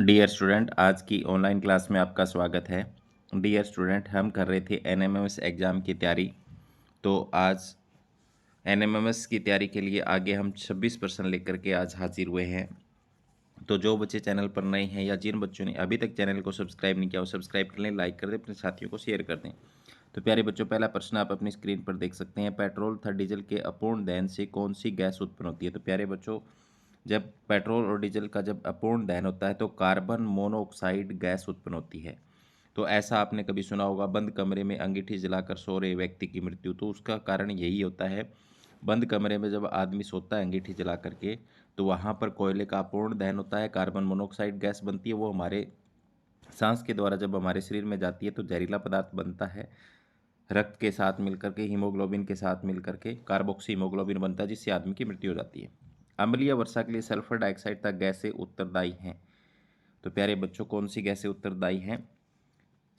Dear student, आज की online class में आपका स्वागत है। डियर स्टूडेंट, हम कर रहे थे एनएमएमएस एग्ज़ाम की तैयारी। तो आज एनएमएमएस की तैयारी के लिए आगे हम 26% लेकर के आज हाजिर हुए हैं। तो जो बच्चे चैनल पर नए हैं या जिन बच्चों ने अभी तक चैनल को सब्सक्राइब नहीं किया वो सब्सक्राइब कर लें, लाइक कर दें, अपने साथियों को शेयर कर दें। तो प्यारे बच्चों, पहला प्रश्न आप अपनी स्क्रीन पर देख सकते हैं। पेट्रोल तथा डीजल के अपूर्ण दहन से कौन सी गैस उत्पन्न होती है? तो प्यारे बच्चों, जब पेट्रोल और डीजल का जब अपूर्ण दहन होता है तो कार्बन मोनोऑक्साइड गैस उत्पन्न होती है। तो ऐसा आपने कभी सुना होगा, बंद कमरे में अंगीठी जलाकर सो रहे व्यक्ति की मृत्यु। तो उसका कारण यही होता है, बंद कमरे में जब आदमी सोता है अंगीठी जला करके, तो वहाँ पर कोयले का अपूर्ण दहन होता है, कार्बन मोनोऑक्साइड गैस बनती है। वो हमारे सांस के द्वारा जब हमारे शरीर में जाती है तो जहरीला पदार्थ बनता है। रक्त के साथ मिलकर के, हीमोग्लोबिन के साथ मिलकर के कार्बोक्सी हीमोग्लोबिन बनता है, जिससे आदमी की मृत्यु हो जाती है। अम्लीय वर्षा के लिए सल्फर डाइऑक्साइड तक गैसें उत्तरदायी हैं। तो प्यारे बच्चों, कौन सी गैसें उत्तरदायी हैं?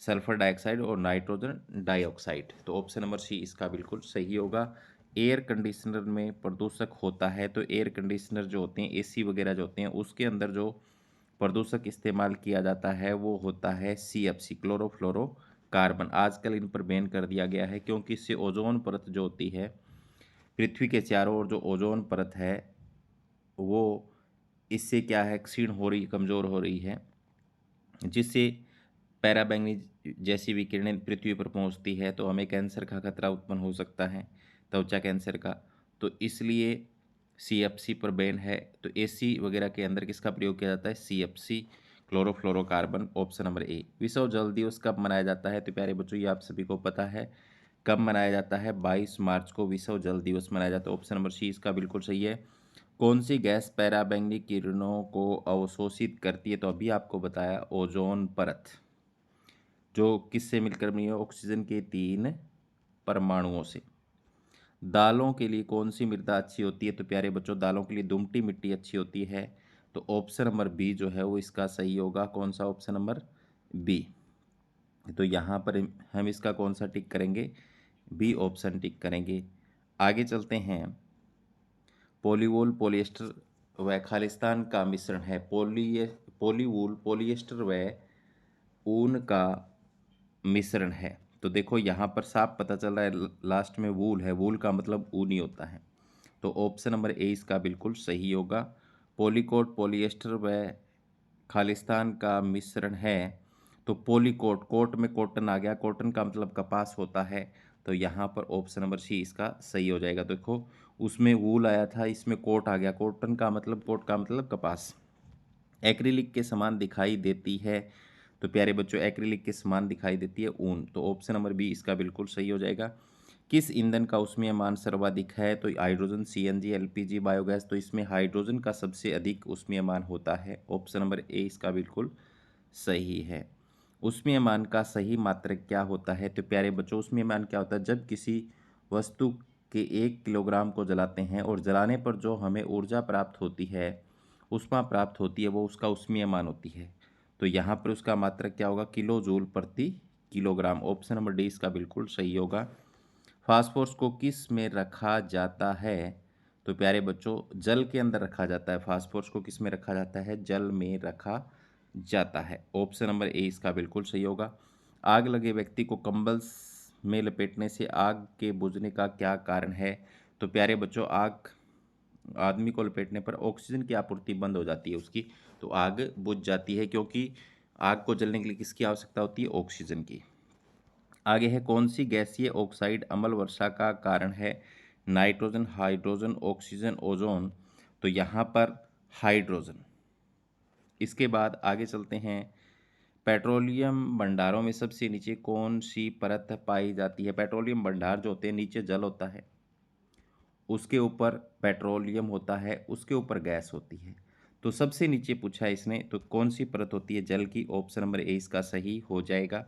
सल्फर डाइऑक्साइड और नाइट्रोजन डाइऑक्साइड। तो ऑप्शन नंबर सी इसका बिल्कुल सही होगा। एयर कंडीशनर में प्रदूषक होता है, तो एयर कंडीशनर जो होते हैं, एसी वगैरह जो होते हैं, उसके अंदर जो प्रदूषक इस्तेमाल किया जाता है वो होता है सीएफसी, क्लोरोफ्लोरोकार्बन। आजकल इन पर बैन कर दिया गया है, क्योंकि इससे ओजोन परत जो होती है पृथ्वी के चारों ओर, जो ओजोन परत है वो इससे क्या है, क्षीण हो रही, कमज़ोर हो रही है, जिससे पैराबैंगनी जैसी विकिरणें पृथ्वी पर पहुंचती है तो हमें कैंसर का खतरा उत्पन्न हो सकता है, त्वचा कैंसर का। तो इसलिए सीएफसी पर बैन है। तो एसी वगैरह के अंदर किसका प्रयोग किया जाता है? CFC, chlorofluorocarbon. Option number A. विश्व जल दिवस कब मनाया जाता है? तो प्यारे बच्चों, ये आप सभी को पता है कब मनाया जाता है। 22 मार्च को विश्व जल दिवस मनाया जाता है। ऑप्शन नंबर सी इसका बिल्कुल सही है। कौन सी गैस पैराबैंगनी किरणों को अवशोषित करती है? तो अभी आपको बताया, ओजोन परत, जो किससे मिलकर बनी है? ऑक्सीजन के 3 परमाणुओं से। दालों के लिए कौन सी मृदा अच्छी होती है? तो प्यारे बच्चों, दालों के लिए दुमटी मिट्टी अच्छी होती है। तो ऑप्शन नंबर बी जो है वो इसका सही होगा। कौन सा? Option number B. तो यहाँ पर हम इसका कौन सा टिक करेंगे? बी ऑप्शन टिक करेंगे। आगे चलते हैं। पॉलीवूल पॉलिएस्टर व खालिस्तान का मिश्रण है। पॉलीवूल पॉलिएस्टर व ऊन का मिश्रण है। तो देखो यहाँ पर साफ पता चल रहा है, लास्ट में वूल है, वूल का मतलब ऊन ही होता है। तो ऑप्शन नंबर ए इसका बिल्कुल सही होगा। पॉलीकोट पॉलिएस्टर व खालिस्तान का मिश्रण है। तो पॉलीकोट, कोट में कॉटन आ गया, कॉटन का मतलब कपास होता है। तो यहाँ पर ऑप्शन नंबर सी इसका सही हो जाएगा। देखो, उसमें वूल आया था, इसमें कोट आ गया, कॉटन का मतलब, कोट का मतलब कपास। एक्रिलिक के समान दिखाई देती है। तो प्यारे बच्चों, एक्रिलिक के समान दिखाई देती है ऊन। तो ऑप्शन नंबर बी इसका बिल्कुल सही हो जाएगा। किस ईंधन का ऊष्मीयमान सर्वाधिक है? तो हाइड्रोजन, सीएनजी, एलपीजी, बायोगैस। तो इसमें हाइड्रोजन का सबसे अधिक ऊष्मीयमान होता है। ऑप्शन नंबर ए इसका बिल्कुल सही है। ऊष्मीयमान का सही मात्रक क्या होता है? तो प्यारे बच्चों, ऊष्मीयमान क्या होता है? जब किसी वस्तु के 1 किलोग्राम को जलाते हैं और जलाने पर जो हमें ऊर्जा प्राप्त होती है, ऊष्मा प्राप्त होती है, वो उसका ऊष्मीयमान होती है। तो यहाँ पर उसका मात्रक क्या होगा? किलो जूल प्रति किलोग्राम। ऑप्शन नंबर डी इसका बिल्कुल सही होगा। फास्फोरस को किस में रखा जाता है? तो प्यारे बच्चों, जल के अंदर रखा जाता है। फास्फोरस को किस में रखा जाता है? जल में रखा जाता है। ऑप्शन नंबर ए इसका बिल्कुल सही होगा। आग लगे व्यक्ति को कंबल में लपेटने से आग के बुझने का क्या कारण है? तो प्यारे बच्चों, आग आदमी को लपेटने पर ऑक्सीजन की आपूर्ति बंद हो जाती है उसकी, तो आग बुझ जाती है, क्योंकि आग को जलने के लिए किसकी आवश्यकता होती है? ऑक्सीजन की। आगे है, कौन सी गैसीय ऑक्साइड अम्ल वर्षा का कारण है? Nitrogen, hydrogen, oxygen, ozone. तो यहाँ पर हाइड्रोजन। इसके बाद आगे चलते हैं। पेट्रोलियम भंडारों में सबसे नीचे कौन सी परत पाई जाती है? पेट्रोलियम भंडार जो होते हैं, नीचे जल होता है, उसके ऊपर पेट्रोलियम होता है, उसके ऊपर गैस होती है। तो सबसे नीचे पूछा है इसने, तो कौन सी परत होती है? जल की। ऑप्शन नंबर ए इसका सही हो जाएगा।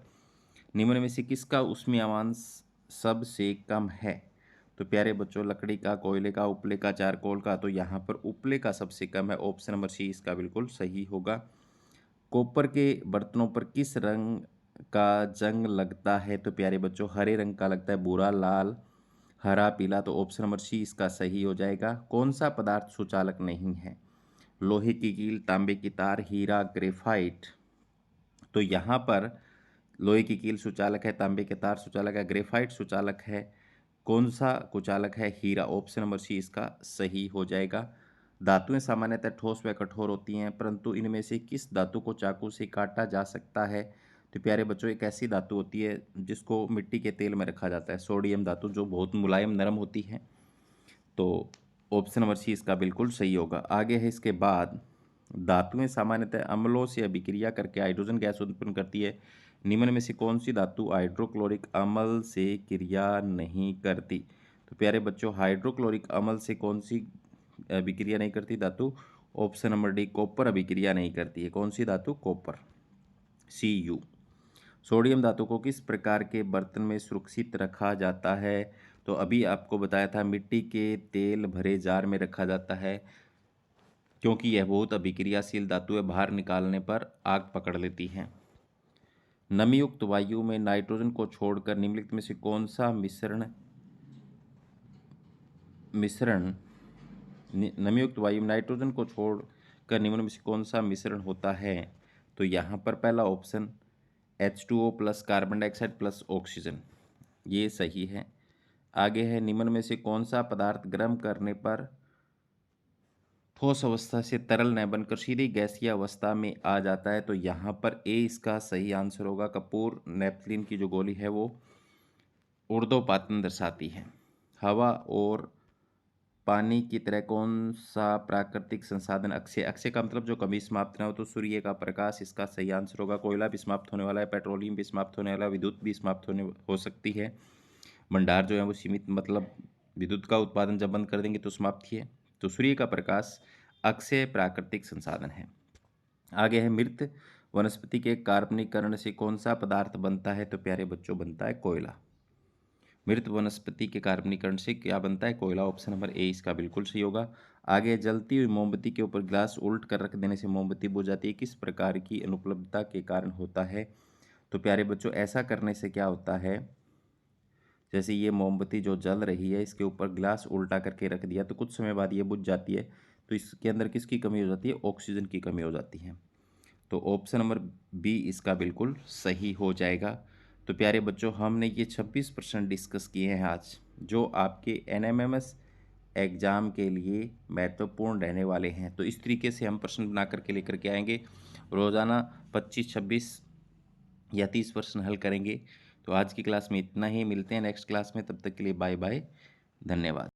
निम्न में से किसका ऊष्मीयमान सबसे कम है? तो प्यारे बच्चों, लकड़ी का, कोयले का, उपले का, चारकोल का। तो यहाँ पर उपले का सबसे कम है। ऑप्शन नंबर सी इसका बिल्कुल सही होगा। कॉपर के बर्तनों पर किस रंग का जंग लगता है? तो प्यारे बच्चों, हरे रंग का लगता है, भूरा, लाल, हरा, पीला। तो ऑप्शन नंबर सी इसका सही हो जाएगा। कौन सा पदार्थ सुचालक नहीं है? लोहे की कील, तांबे की तार, हीरा, ग्रेफाइट। तो यहाँ पर लोहे की कील सुचालक है, तांबे के तार सुचालक है, ग्रेफाइट सुचालक है। कौन सा कुचालक है? हीरा। ऑप्शन नंबर सी इसका सही हो जाएगा। धातुएं सामान्यतः ठोस व कठोर होती हैं, परंतु इनमें से किस धातु को चाकू से काटा जा सकता है? तो प्यारे बच्चों, एक ऐसी धातु होती है जिसको मिट्टी के तेल में रखा जाता है, सोडियम धातु, जो बहुत मुलायम नरम होती है। तो ऑप्शन नंबर सी इसका बिल्कुल सही होगा। आगे है इसके बाद, धातुएं सामान्यतः अम्लों से अभिक्रिया करके हाइड्रोजन गैस उत्पन्न करती है। निम्न में से कौन सी धातु हाइड्रोक्लोरिक अम्ल से क्रिया नहीं करती? तो प्यारे बच्चों, हाइड्रोक्लोरिक अम्ल से कौन सी अभिक्रिया नहीं करती धातु? ऑप्शन नंबर डी, कॉपर अभिक्रिया नहीं करती है। कौन सी धातु? Copper, Cu। सोडियम धातु को किस प्रकार के बर्तन में सुरक्षित रखा जाता है? तो अभी आपको बताया था, मिट्टी के तेल भरे जार में रखा जाता है, क्योंकि यह बहुत अभिक्रियाशील धातु है, बाहर निकालने पर आग पकड़ लेती है। नमीयुक्त वायु में नाइट्रोजन को छोड़कर निम्नलिखित में से कौन सा मिश्रण नमीयुक्त वायु में नाइट्रोजन को छोड़कर निम्न में से कौन सा मिश्रण होता है? तो यहाँ पर पहला option H2O plus carbon dioxide plus oxygen, ये सही है। आगे है, निम्न में से कौन सा पदार्थ गर्म करने पर ठोस अवस्था से तरल न बनकर सीधी गैसीय अवस्था में आ जाता है? तो यहाँ पर ए इसका सही आंसर होगा। कपूर नेपथलीन की जो गोली है वो ऊर्ध्वपातन दर्शाती है। हवा और पानी की तरह कौन सा प्राकृतिक संसाधन अक्षय? अक्षय का मतलब जो कभी समाप्त ना हो, तो सूर्य का प्रकाश इसका सही आंसर होगा। कोयला भी समाप्त होने वाला है, पेट्रोलियम भी समाप्त होने वाला है, विद्युत भी समाप्त हो सकती है। भंडार जो है वो सीमित, मतलब विद्युत का उत्पादन जब बंद कर देंगे तो समाप्त ही है। तो सूर्य का प्रकाश अक्षय प्राकृतिक संसाधन है। आगे है, मृत वनस्पति के कार्बनीकरण से कौन सा पदार्थ बनता है? तो प्यारे बच्चों, बनता है कोयला। मृत वनस्पति के कार्बनीकरण से क्या बनता है? कोयला। ऑप्शन नंबर ए इसका बिल्कुल सही होगा। आगे, जलती हुई मोमबत्ती के ऊपर गिलास उल्ट कर रख देने से मोमबत्ती बुझ जाती है, किस प्रकार की अनुपलब्धता के कारण होता है? तो प्यारे बच्चों, ऐसा करने से क्या होता है, जैसे ये मोमबत्ती जो जल रही है, इसके ऊपर गिलास उल्टा करके रख दिया तो कुछ समय बाद ये बुझ जाती है, तो इसके अंदर किसकी कमी हो जाती है? ऑक्सीजन की कमी हो जाती है। तो ऑप्शन नंबर बी इसका बिल्कुल सही हो जाएगा। तो प्यारे बच्चों, हमने ये 26% डिस्कस किए हैं आज, जो आपके एनएमएमएस एग्ज़ाम के लिए महत्वपूर्ण रहने वाले हैं। तो इस तरीके से हम प्रश्न बना करके लेकर के आएंगे, रोज़ाना 25, 26 या 30 प्रश्न हल करेंगे। तो आज की क्लास में इतना ही, मिलते हैं नेक्स्ट क्लास में, तब तक के लिए बाय बाय, धन्यवाद।